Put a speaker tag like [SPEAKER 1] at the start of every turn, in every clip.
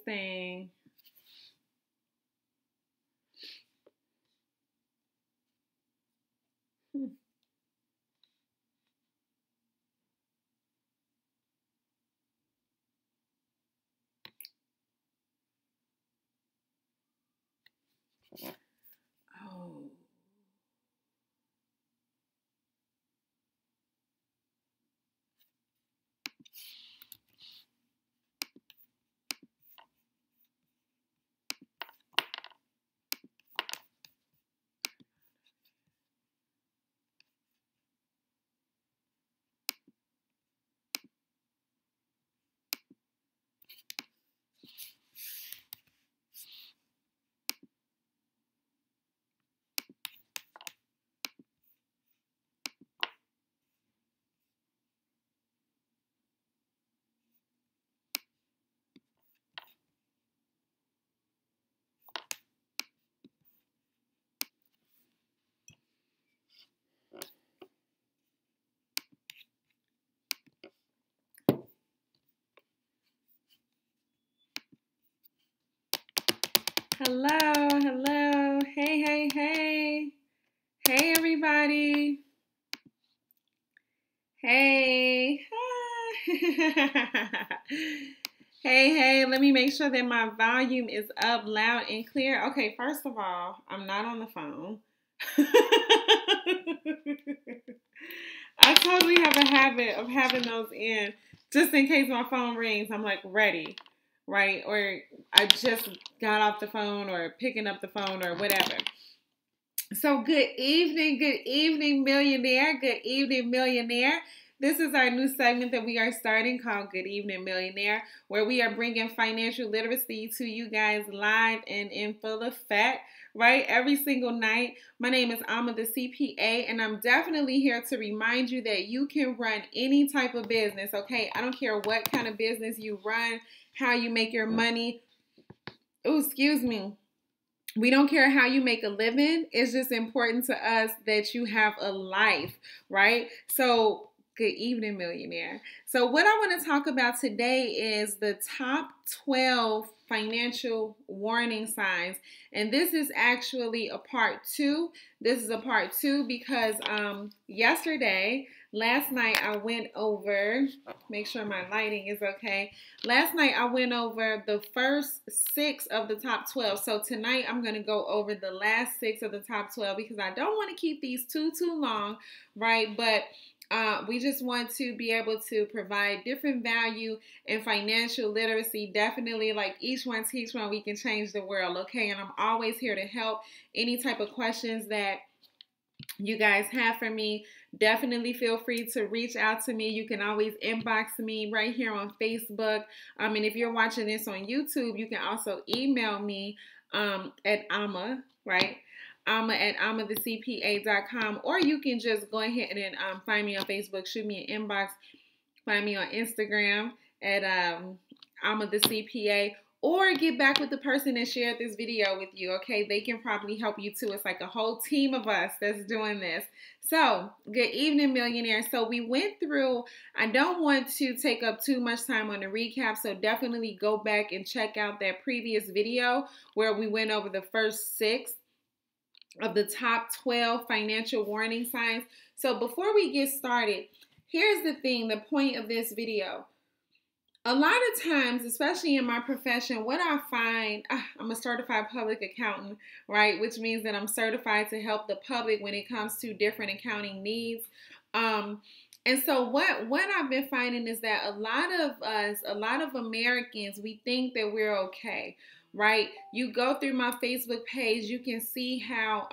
[SPEAKER 1] thing. Oh. Hello, hello. Hey, hey, hey. Hey, everybody. Hey. Hi. Hey, hey. Let me make sure that my volume is up loud and clear. Okay, first of all, I'm not on the phone. I totally have a habit of having those in just in case my phone rings. I'm like ready, right? Or I just got off the phone or picking up the phone or whatever. So good evening, millionaire. Good evening, millionaire. This is our new segment that we are starting called Good Evening Millionaire, where we are bringing financial literacy to you guys live and in full effect, right? Every single night. My name is AmmaTheCPA, and I'm definitely here to remind you that you can run any type of business, okay? I don't care what kind of business you run, how you make your money. Oh, excuse me. We don't care how you make a living. It's just important to us that you have a life, right? So, good evening, millionaire. So, what I want to talk about today is the top 12 financial warning signs. And this is actually a part two. This is a part two because last night I went over, make sure my lighting is okay. Last night I went over the first 6 of the top 12. So tonight I'm going to go over the last 6 of the top 12 because I don't want to keep these too long, right? But we just want to be able to provide different value and financial literacy. Definitely, like each one teach one, we can change the world, okay? And I'm always here to help. Any type of questions that you guys have for me, definitely feel free to reach out to me. You can always inbox me right here on Facebook. And if you're watching this on YouTube, you can also email me at Amma, right? Amma at AmmaTheCPA.com, or you can just go ahead and find me on Facebook, shoot me an inbox, find me on Instagram at AmmaTheCPA, or get back with the person that shared this video with you, okay? They can probably help you too. It's like a whole team of us that's doing this. So, good evening, millionaire. So we went through, I don't want to take up too much time on the recap, so definitely go back and check out that previous video where we went over the first 6 of the top 12 financial warning signs. So before we get started, here's the thing, the point of this video. A lot of times, especially in my profession, what I find, I'm a certified public accountant, right? Which means that I'm certified to help the public when it comes to different accounting needs. And so what I've been finding is that a lot of us, a lot of Americans, we think that we're okay, right? You go through my Facebook page, you can see how,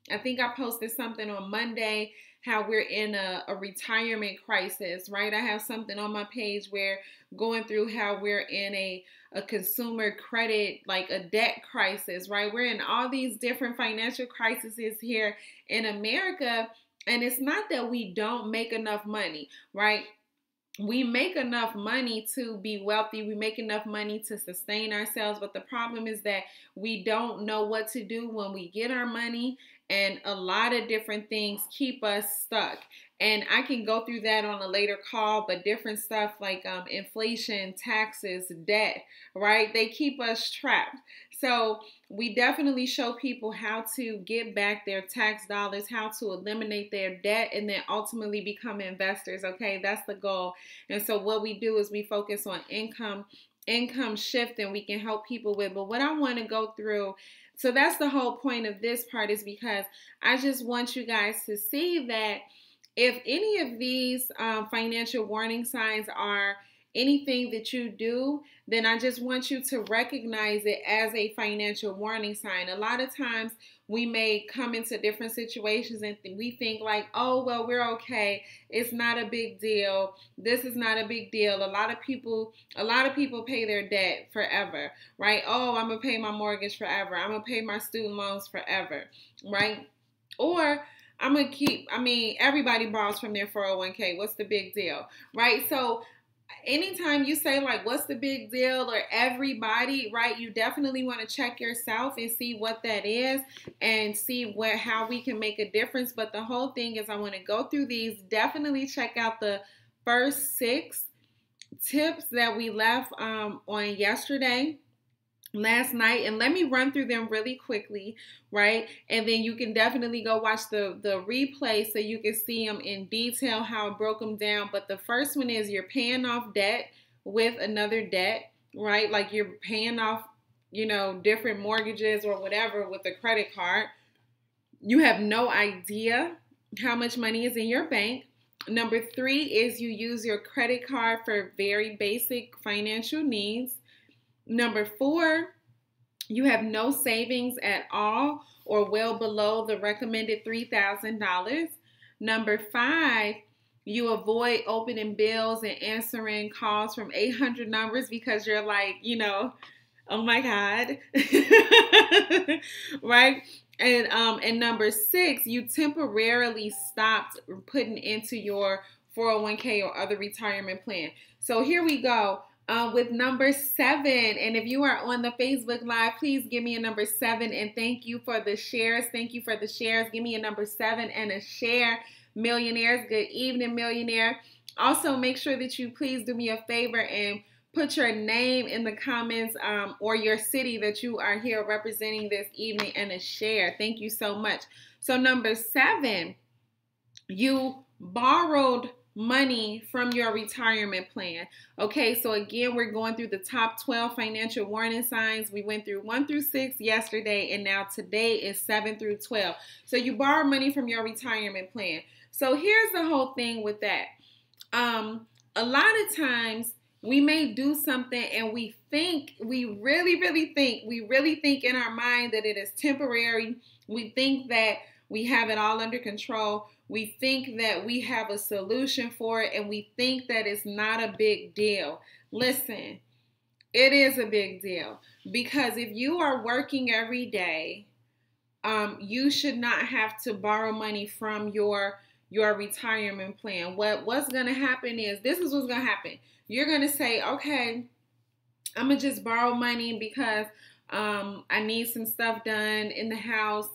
[SPEAKER 1] I think I posted something on Monday, how we're in a retirement crisis, right? I have something on my page where going through how we're in a consumer credit, like a debt crisis, right? We're in all these different financial crises here in America. And it's not that we don't make enough money, right? we make enough money to be wealthy. We make enough money to sustain ourselves. But the problem is that we don't know what to do when we get our money. And a lot of different things keep us stuck. And I can go through that on a later call, but different stuff like inflation, taxes, debt, right? They keep us trapped. So we definitely show people how to get back their tax dollars, how to eliminate their debt, and then ultimately become investors. Okay, that's the goal. And so what we do is we focus on income shift, and we can help people with. But what I want to go through, so that's the whole point of this part, is because I just want you guys to see that if any of these financial warning signs are anything that you do, then I just want you to recognize it as a financial warning sign. A lot of times we may come into different situations and we think like, oh, well, we're okay. It's not a big deal. This is not a big deal. A lot of people pay their debt forever, right? Oh, I'm going to pay my mortgage forever. I'm going to pay my student loans forever, right? Or everybody borrows from their 401k. What's the big deal, right? So anytime you say like, what's the big deal, or everybody, right, you definitely want to check yourself and see what that is and see how we can make a difference. But the whole thing is I want to go through these. Definitely check out the first 6 tips that we left on last night, and let me run through them really quickly, right? And then you can definitely go watch the replay so you can see them in detail, how I broke them down. But the first one is you're paying off debt with another debt, right? Like you're paying off, different mortgages or whatever with a credit card. You have no idea how much money is in your bank. Number 3 is you use your credit card for very basic financial needs. Number 4, you have no savings at all or well below the recommended $3,000. Number 5, you avoid opening bills and answering calls from 800 numbers because you're like, oh my God, right? And number 6, you temporarily stopped putting into your 401k or other retirement plan. So here we go. With number 7, and if you are on the Facebook Live, please give me a number 7, and thank you for the shares. Thank you for the shares. Give me a number 7 and a share. Millionaires, good evening, Millionaire. Also, make sure that you please do me a favor and put your name in the comments or your city that you are here representing this evening, and a share. Thank you so much. So number 7, you borrowed money from your retirement plan. Okay, so again, we're going through the top 12 financial warning signs. We went through 1 through 6 yesterday, and now today is 7 through 12. So you borrow money from your retirement plan. So here's the whole thing with that. A lot of times we may do something and we really think in our mind that it is temporary. We think that we have it all under control. We think that we have a solution for it, and we think that it's not a big deal. Listen, it is a big deal, because if you are working every day, you should not have to borrow money from your retirement plan. What's going to happen is, this is what's going to happen. You're going to say, okay, I'm going to just borrow money because I need some stuff done in the house.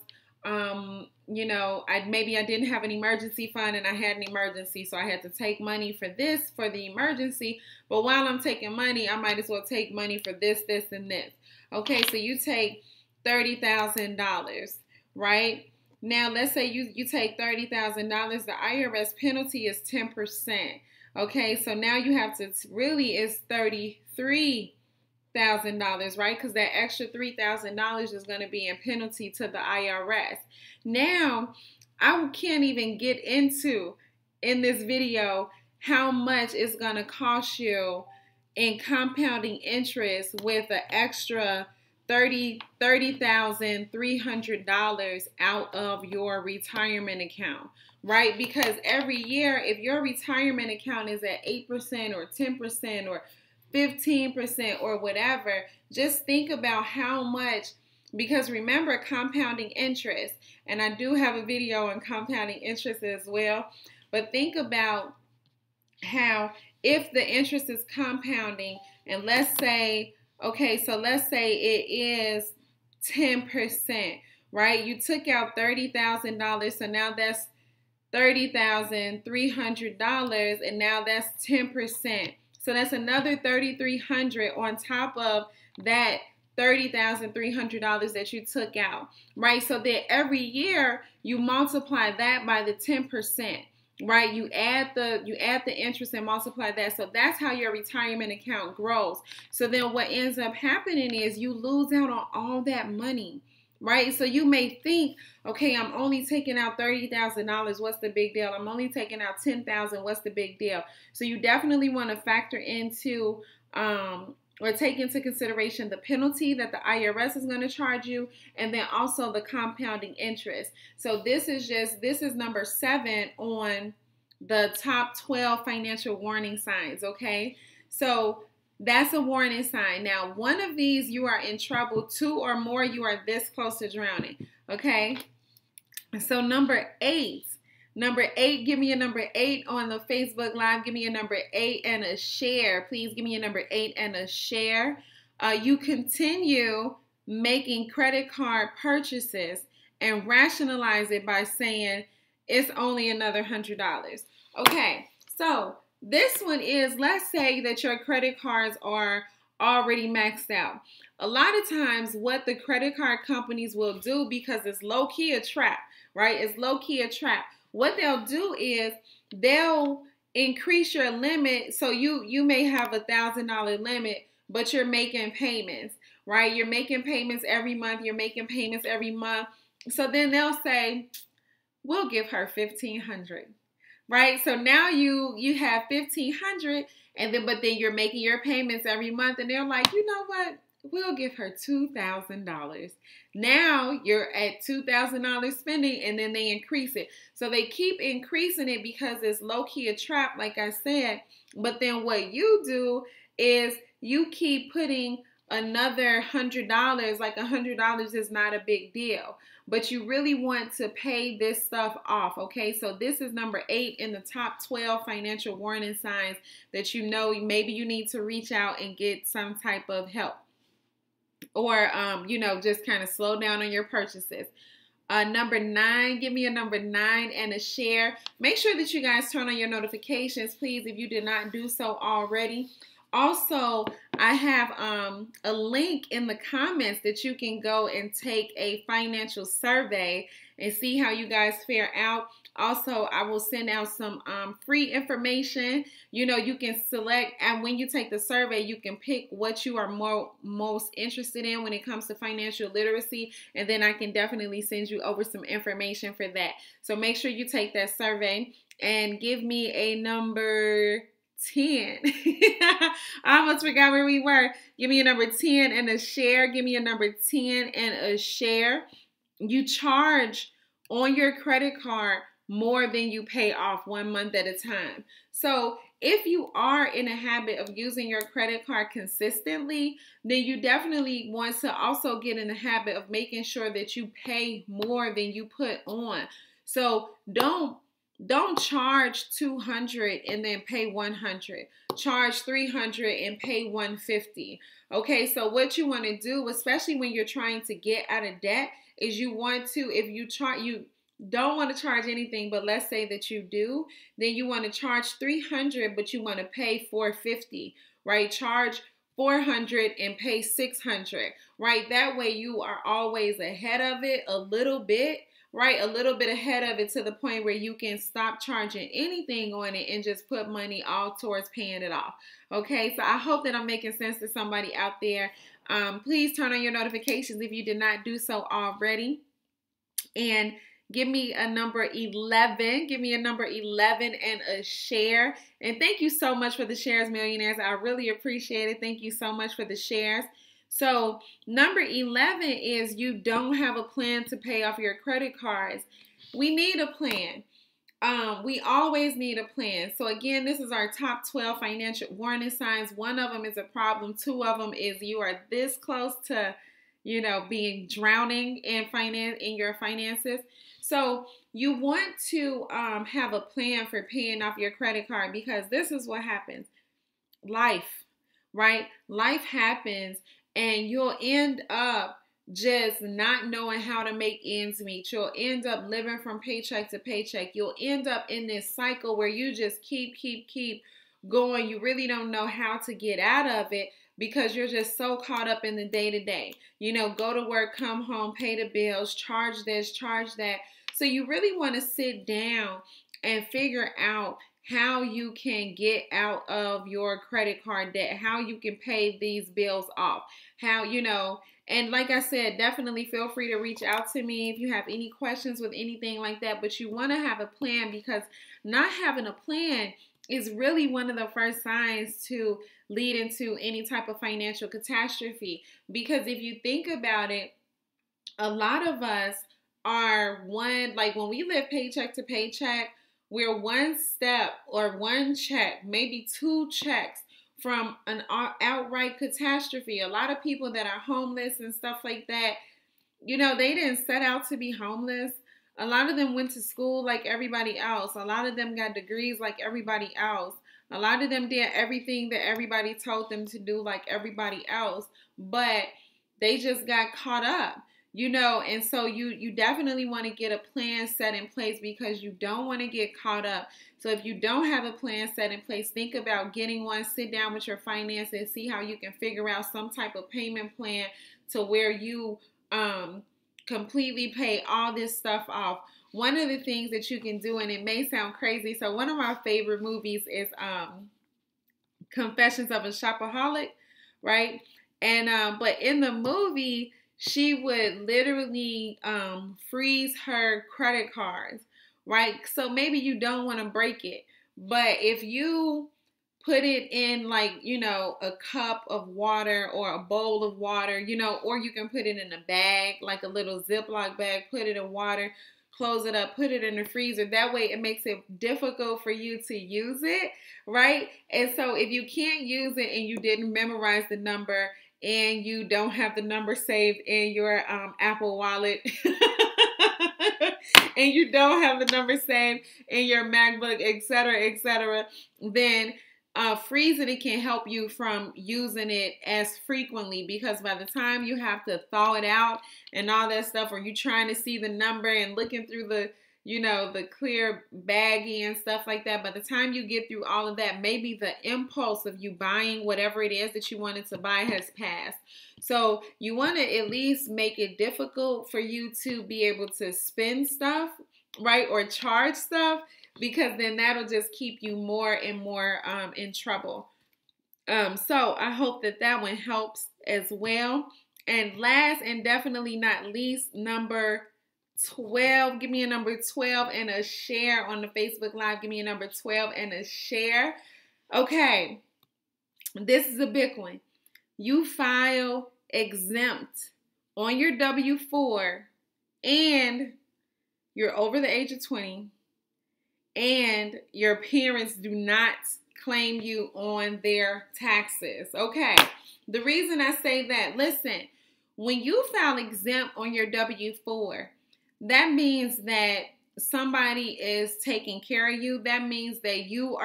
[SPEAKER 1] Maybe I didn't have an emergency fund and I had an emergency, so I had to take money for the emergency. But while I'm taking money, I might as well take money for this, and this. Okay, so you take $30,000, right? Now, let's say you take $30,000. The IRS penalty is 10%. Okay, so now you have to it's $33,000, right? Because that extra $3,000 is going to be in penalty to the IRS. Now, I can't even get into in this video how much it's going to cost you in compounding interest with an extra $30,300 out of your retirement account, right? Because every year, if your retirement account is at 8% or 10% or 15% or whatever, just think about how much, because remember, compounding interest, and I do have a video on compounding interest as well, but think about how if the interest is compounding, and let's say, okay, so let's say it is 10%, right? You took out $30,000, so now that's $30,300, and now that's 10%. So that's another $3,300 on top of that $30,300 that you took out, right? So that every year you multiply that by the 10%, right? You add the interest and multiply that. So that's how your retirement account grows. So then what ends up happening is you lose out on all that money, right? So you may think, okay, I'm only taking out $30,000. What's the big deal? I'm only taking out $10,000. What's the big deal? So you definitely want to factor into or take into consideration the penalty that the IRS is going to charge you, and then also the compounding interest. So this is number 7 on the top 12 financial warning signs, okay? So that's a warning sign. Now, one of these, you are in trouble. 2 or more, you are this close to drowning, okay? So number 8, give me a number 8 on the Facebook Live. Give me a number 8 and a share. Please give me a number 8 and a share. You continue making credit card purchases and rationalize it by saying it's only another $100. Okay, so this one is, let's say that your credit cards are already maxed out. A lot of times what the credit card companies will do, because it's low-key a trap, right? It's low-key a trap. What they'll do is they'll increase your limit. So you may have $1,000 limit, but you're making payments, right? You're making payments every month. You're making payments every month. So then they'll say, we'll give her $1,500, right? So now you have $1,500, but then you're making your payments every month, and they're like, you know what? We'll give her $2,000. Now you're at $2,000 spending, and then they increase it. So they keep increasing it because it's low-key a trap, like I said. But then what you do is you keep putting another $100. Like $100 is not a big deal, but you really want to pay this stuff off, okay? So this is number 8 in the top 12 financial warning signs that you know maybe you need to reach out and get some type of help. Or, just kind of slow down on your purchases. Number 9, give me a number 9 and a share. Make sure that you guys turn on your notifications, please, if you did not do so already. Also, I have a link in the comments that you can go and take a financial survey and see how you guys fare out. Also, I will send out some free information. You can select, and when you take the survey, you can pick what you are most interested in when it comes to financial literacy, and then I can definitely send you over some information for that. So make sure you take that survey and give me a number 10. I almost forgot where we were. Give me a number 10 and a share. Give me a number 10 and a share. You charge on your credit card more than you pay off 1 month at a time. So if you are in a habit of using your credit card consistently, then you definitely want to also get in the habit of making sure that you pay more than you put on. So don't charge $200 and then pay $100. Charge $300 and pay $150. Okay, so what you want to do, especially when you're trying to get out of debt, is you don't want to charge anything, but let's say that you do, then you want to charge $300, but you want to pay $450, right? Charge $400 and pay $600, right? That way you are always ahead of it a little bit, right? A little bit ahead of it to the point where you can stop charging anything on it and just put money all towards paying it off. Okay, so I hope that I'm making sense to somebody out there. Please turn on your notifications if you did not do so already. And give me a number 11. Give me a number 11 and a share. And thank you so much for the shares, millionaires. I really appreciate it. Thank you so much for the shares. So number 11 is you don't have a plan to pay off your credit cards. We need a plan. We always need a plan. So again, this is our top 12 financial warning signs. 1 of them is a problem. 2 of them is you are this close to, being drowning in your finances. So you want to have a plan for paying off your credit card, because this is what happens. Life, right? Life happens, and you'll end up just not knowing how to make ends meet. You'll end up living from paycheck to paycheck. You'll end up in this cycle where you just keep going. You really don't know how to get out of it because you're just so caught up in the day to day. You know, go to work, come home, pay the bills, charge this, charge that. So you really want to sit down and figure out how you can get out of your credit card debt, how you can pay these bills off, how, you know, and like I said, definitely feel free to reach out to me if you have any questions with anything like that. But you want to have a plan, because not having a plan is really one of the first signs to lead into any type of financial catastrophe. Because if you think about it, a lot of us are like when we live paycheck to paycheck, we're one step or one check, maybe two checks from an outright catastrophe. A lot of people that are homeless and stuff like that, you know, they didn't set out to be homeless. A lot of them went to school like everybody else. A lot of them got degrees like everybody else. A lot of them did everything that everybody told them to do like everybody else, but they just got caught up. You know, and so you definitely want to get a plan set in place, because you don't want to get caught up. So if you don't have a plan set in place, think about getting one. Sit down with your finances, see how you can figure out some type of payment plan to where you completely pay all this stuff off. One of the things that you can do, and it may sound crazy, so one of my favorite movies is Confessions of a Shopaholic, right? And but in the movie, she would literally freeze her credit cards, right? So maybe you don't want to break it, but if you put it in, like, you know, a cup of water or a bowl of water, you know, or you can put it in a bag, like a little Ziploc bag, put it in water, close it up, put it in the freezer. That way it makes it difficult for you to use it, right? And so if you can't use it and you didn't memorize the number, and you don't have the number saved in your Apple Wallet, and you don't have the number saved in your MacBook, etc., then freezing it can help you from using it as frequently, because by the time you have to thaw it out and all that stuff, or you trying to see the number and looking through the, you know, the clear baggie and stuff like that, by the time you get through all of that, maybe the impulse of you buying whatever it is that you wanted to buy has passed. So you want to at least make it difficult for you to be able to spend stuff, right, or charge stuff, because then that'll just keep you more and more in trouble. So I hope that that one helps as well. And last and definitely not least, number 12. Give me a number 12 and a share on the Facebook Live. Give me a number 12 and a share. Okay, this is a big one. You file exempt on your W-4 and you're over the age of 20 and your parents do not claim you on their taxes. Okay, the reason I say that, listen, when you file exempt on your W-4, that means that somebody is taking care of you. That means that you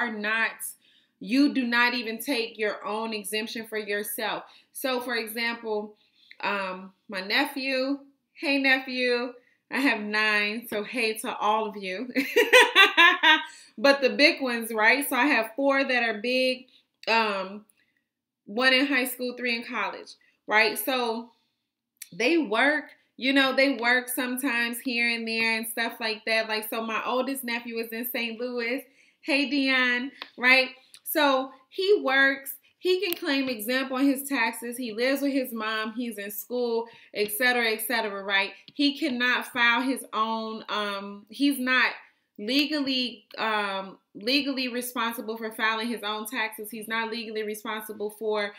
[SPEAKER 1] do not even take your own exemption for yourself. So for example, my nephew, hey nephew, I have 9, so hey to all of you. But the big ones, right? So I have 4 that are big, 1 in high school, 3 in college, right? So they work. You know, they work sometimes here and there and stuff like that. Like, so my oldest nephew is in St. Louis. Hey, Dion, right? So he works. He can claim exempt on his taxes. He lives with his mom. He's in school, etc., right? He cannot file his own. He's not legally responsible for filing his own taxes. He's not legally responsible for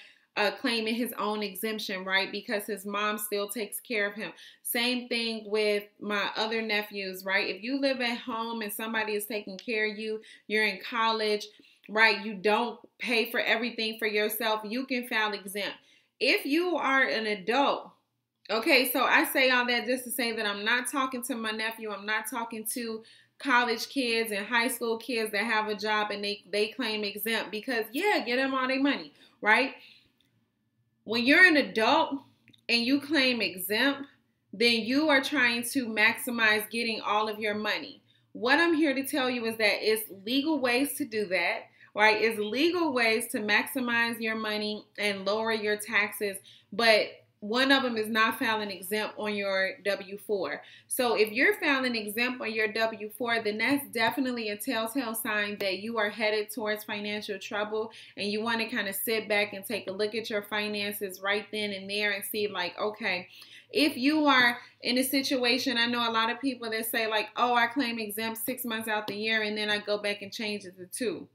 [SPEAKER 1] claiming his own exemption, right? Because his mom still takes care of him. Same thing with my other nephews, right? If you live at home and somebody is taking care of you, you're in college, right? You don't pay for everything for yourself, you can file exempt. If you are an adult Okay, so I say all that just to say that I'm not talking to my nephew. I'm not talking to college kids and high school kids that have a job and they claim exempt because, yeah, get them all their money, right? When you're an adult and you claim exempt, then you are trying to maximize getting all of your money. What I'm here to tell you is that it's legal ways to do that, right? It's legal ways to maximize your money and lower your taxes, but one of them is not filing exempt on your W-4. So if you're filing exempt on your W-4, then that's definitely a telltale sign that you are headed towards financial trouble, and you want to kind of sit back and take a look at your finances right then and there and see, like, okay, if you are in a situation, I know a lot of people that say, like, oh, I claim exempt 6 months out the year and then I go back and change it to 2.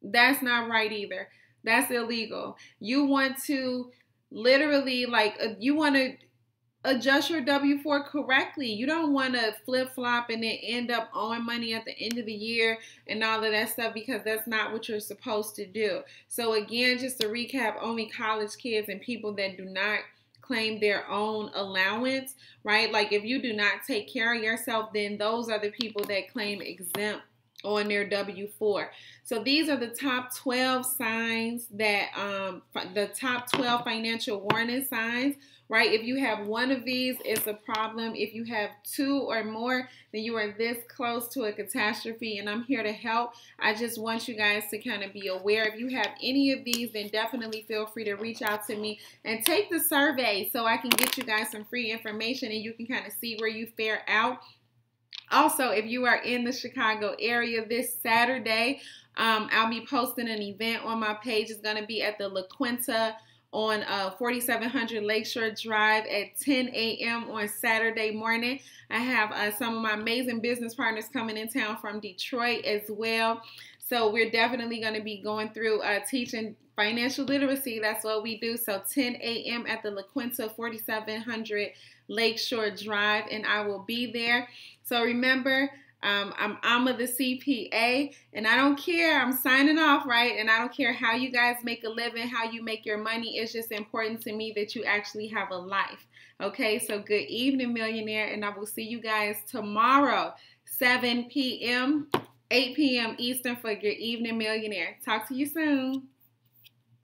[SPEAKER 1] That's not right either. That's illegal. You want to literally, like, you want to adjust your W-4 correctly. You don't want to flip-flop and then end up owing money at the end of the year and all of that stuff, because that's not what you're supposed to do. So again, just to recap, only college kids and people that do not claim their own allowance, right? Like if you do not take care of yourself, then those are the people that claim exempt on their W-4. So these are the top 12 signs that, the top 12 financial warning signs, right? If you have one of these, it's a problem. If you have 2 or more, then you are this close to a catastrophe, and I'm here to help. I just want you guys to kind of be aware. If you have any of these, then definitely feel free to reach out to me and take the survey so I can get you guys some free information and you can kind of see where you fare out. Also, if you are in the Chicago area this Saturday, I'll be posting an event on my page. It's going to be at the La Quinta on 4700 Lakeshore Drive at 10 a.m. on Saturday morning. I have some of my amazing business partners coming in town from Detroit as well. So we're definitely going to be going through teaching financial literacy. That's what we do. So 10 a.m. at the La Quinta, 4700 Lakeshore Drive, and I will be there. So remember, I'm Amma the CPA, and I don't care. I'm signing off, right? And I don't care how you guys make a living, how you make your money. It's just important to me that you actually have a life. Okay, so good evening, Millionaire, and I will see you guys tomorrow, 7 p.m., 8 p.m. Eastern for your evening, Millionaire. Talk to you soon.